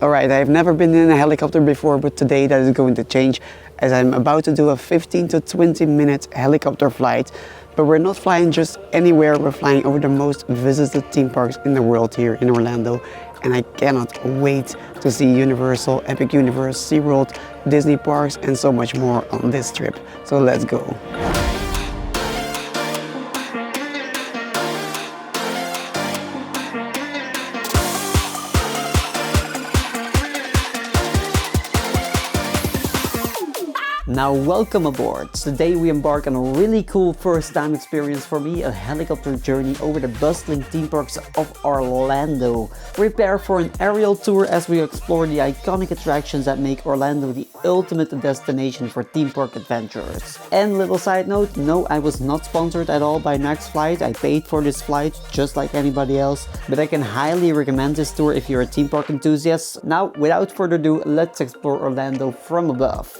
Alright, I've never been in a helicopter before, but today that is going to change as I'm about to do a 15 to 20 minute helicopter flight. But we're not flying just anywhere, we're flying over the most visited theme parks in the world here in Orlando. And I cannot wait to see Universal, Epic Universe, SeaWorld, Disney parks and so much more on this trip. So let's go. Now welcome aboard. Today we embark on a really cool first time experience for me, a helicopter journey over the bustling theme parks of Orlando. Prepare for an aerial tour as we explore the iconic attractions that make Orlando the ultimate destination for theme park adventurers. And little side note, no, I was not sponsored at all by MaxFlight. I paid for this flight just like anybody else, but I can highly recommend this tour if you're a theme park enthusiast. Now without further ado, let's explore Orlando from above.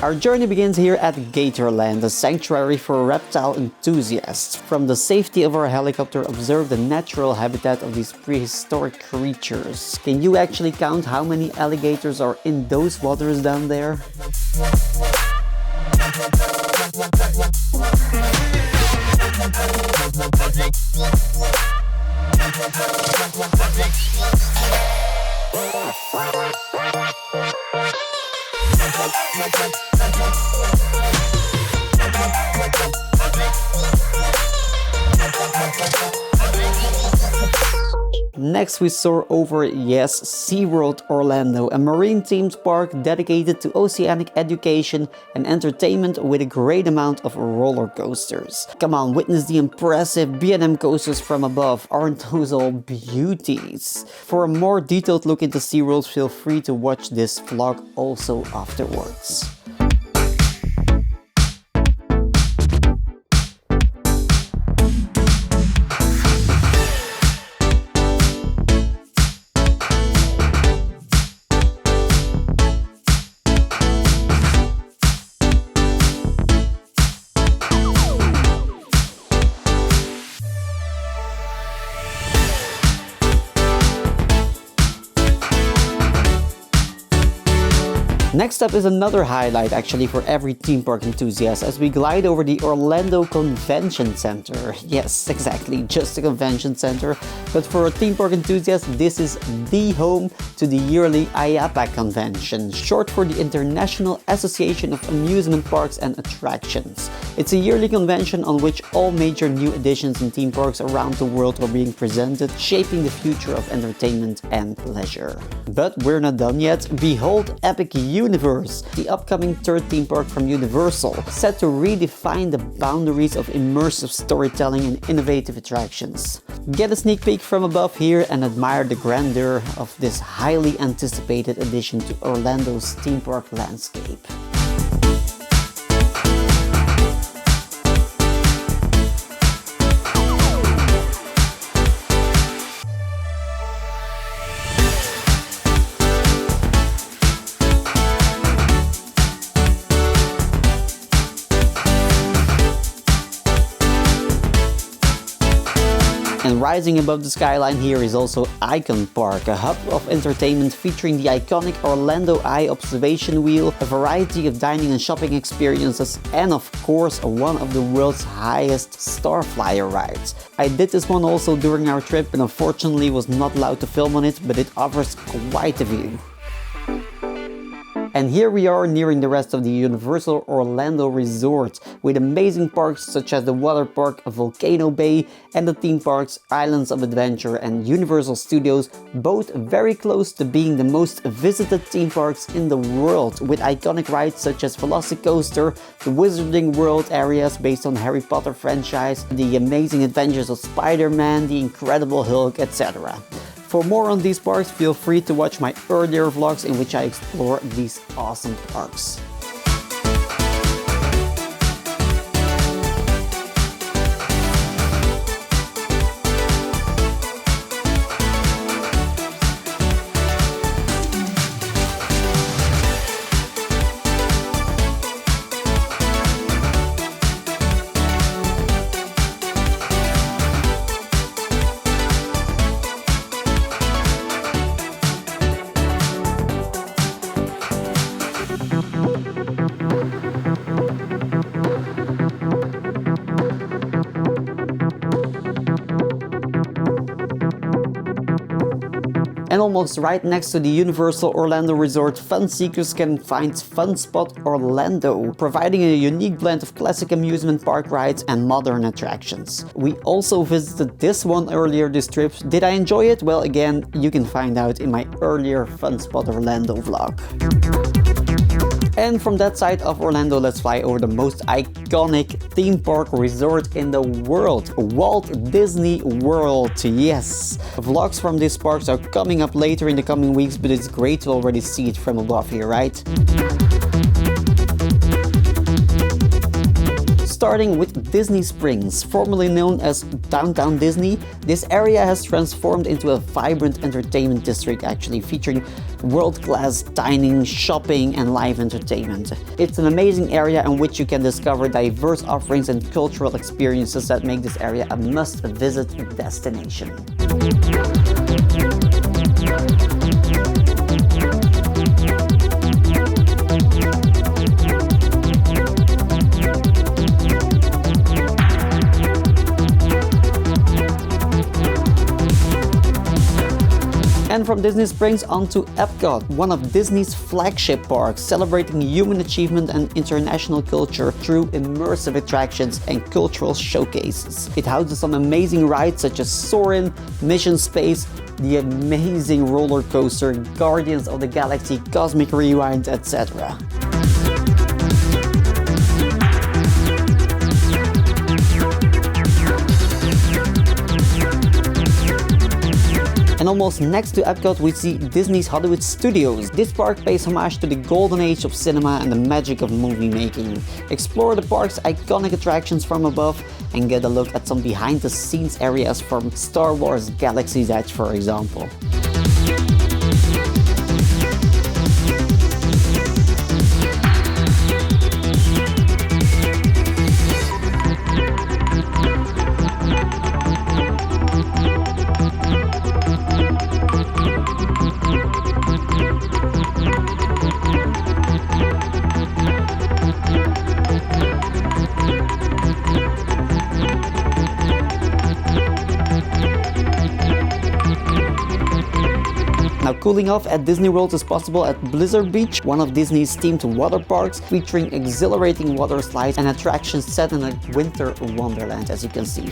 Our journey begins here at Gatorland, a sanctuary for reptile enthusiasts. From the safety of our helicopter, observe the natural habitat of these prehistoric creatures. Can you actually count how many alligators are in those waters down there? Next we soar over, yes, SeaWorld Orlando, a marine-themed park dedicated to oceanic education and entertainment with a great amount of roller coasters. Come on, witness the impressive B&M coasters from above, aren't those all beauties? For a more detailed look into SeaWorld, feel free to watch this vlog also afterwards. Next up is another highlight actually for every theme park enthusiast as we glide over the Orlando Convention Center. Yes, exactly, just a convention center. But for a theme park enthusiast, this is the home to the yearly IAAPA convention, short for the International Association of Amusement Parks and Attractions. It's a yearly convention on which all major new additions in theme parks around the world are being presented, shaping the future of entertainment and leisure. But we're not done yet. Behold Epic Universe, the upcoming third theme park from Universal, set to redefine the boundaries of immersive storytelling and innovative attractions. Get a sneak peek from above here and admire the grandeur of this highly anticipated addition to Orlando's theme park landscape. And rising above the skyline here is also Icon Park, a hub of entertainment featuring the iconic Orlando Eye observation wheel, a variety of dining and shopping experiences, and of course one of the world's highest Starflyer rides. I did this one also during our trip and unfortunately was not allowed to film on it, but it offers quite a view. And here we are nearing the rest of the Universal Orlando Resort, with amazing parks such as the water park Volcano Bay and the theme parks Islands of Adventure and Universal Studios, both very close to being the most visited theme parks in the world, with iconic rides such as Velocicoaster, the Wizarding World areas based on Harry Potter franchise, the amazing adventures of Spider-Man, the Incredible Hulk, etc. For more on these parks, feel free to watch my earlier vlogs in which I explore these awesome parks. And almost right next to the Universal Orlando Resort, fun seekers can find Fun Spot Orlando, providing a unique blend of classic amusement park rides and modern attractions. We also visited this one earlier this trip. Did I enjoy it? Well, again, you can find out in my earlier Fun Spot Orlando vlog. And from that side of Orlando, let's fly over the most iconic theme park resort in the world, Walt Disney World. Yes, vlogs from these parks are coming up later in the coming weeks, but it's great to already see it from above here, right? Starting with Disney Springs, formerly known as Downtown Disney, this area has transformed into a vibrant entertainment district, actually featuring world-class dining, shopping, and live entertainment. It's an amazing area in which you can discover diverse offerings and cultural experiences that make this area a must-visit destination. And from Disney Springs on to Epcot, one of Disney's flagship parks, celebrating human achievement and international culture through immersive attractions and cultural showcases. It houses some amazing rides such as Soarin', Mission Space, the amazing roller coaster, Guardians of the Galaxy, Cosmic Rewind, etc. And almost next to Epcot, we see Disney's Hollywood Studios. This park pays homage to the golden age of cinema and the magic of movie making. Explore the park's iconic attractions from above and get a look at some behind-the-scenes areas from Star Wars Galaxy's Edge, for example. Now, cooling off at Disney World is possible at Blizzard Beach, one of Disney's themed water parks, featuring exhilarating water slides and attractions set in a winter wonderland, as you can see.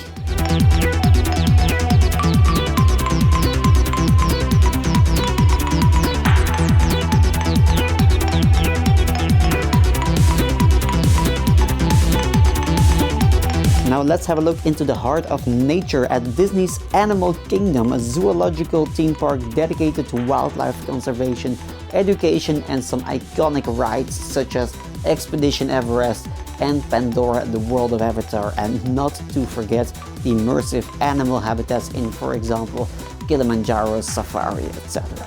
Now let's have a look into the heart of nature at Disney's Animal Kingdom, a zoological theme park dedicated to wildlife conservation, education, and some iconic rides such as Expedition Everest and Pandora, the World of Avatar, and not to forget the immersive animal habitats in, for example, Kilimanjaro Safari, etc.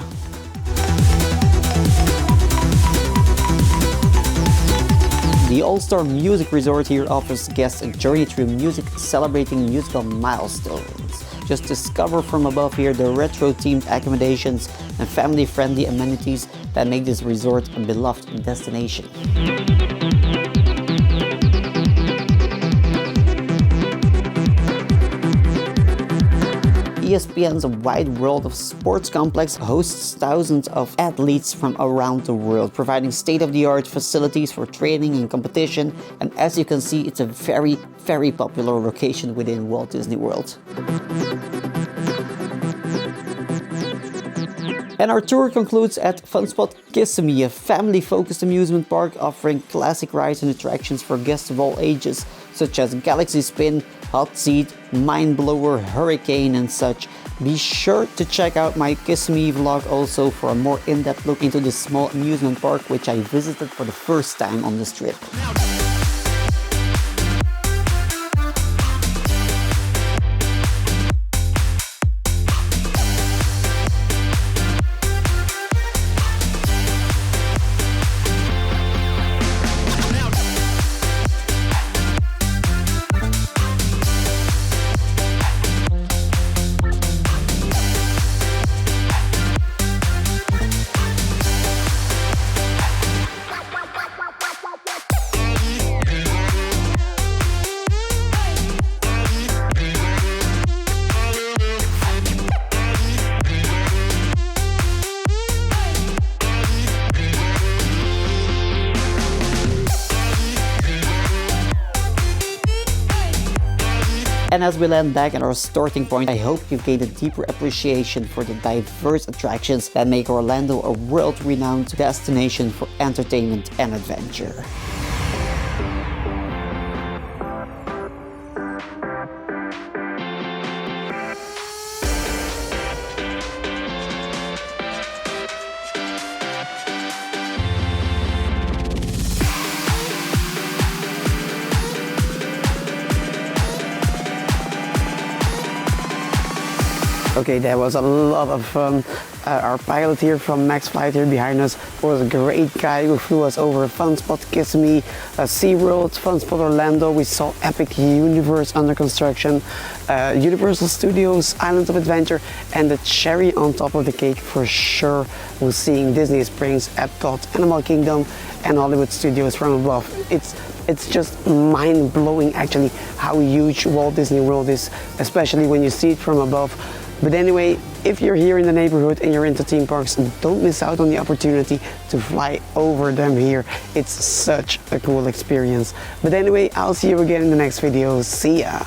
The All-Star Music Resort here offers guests a journey through music celebrating musical milestones. Just discover from above here the retro-themed accommodations and family-friendly amenities that make this resort a beloved destination. ESPN's Wide World of Sports complex hosts thousands of athletes from around the world, providing state-of-the-art facilities for training and competition. And as you can see, it's a very, very popular location within Walt Disney World. And our tour concludes at Spot Kissimmee, a family-focused amusement park offering classic rides and attractions for guests of all ages, such as Galaxy Spin, Hot Seat, Mind Blower, Hurricane, and such. Be sure to check out my Kissimmee vlog also for a more in-depth look into this small amusement park, which I visited for the first time on this trip. And as we land back at our starting point, I hope you've gained a deeper appreciation for the diverse attractions that make Orlando a world-renowned destination for entertainment and adventure. Okay, that was a lot of fun. Our pilot here from MaxFlight here behind us was a great guy who flew us over Fun Spot Kissimmee, SeaWorld, Fun Spot Orlando. We saw Epic Universe under construction, Universal Studios, Islands of Adventure, and the cherry on top of the cake for sure was seeing Disney Springs, Epcot, Animal Kingdom, and Hollywood Studios from above. It's just mind-blowing actually how huge Walt Disney World is, especially when you see it from above. But anyway, if you're here in the neighborhood and you're into theme parks, don't miss out on the opportunity to fly over them here. It's such a cool experience. But anyway, I'll see you again in the next video. See ya!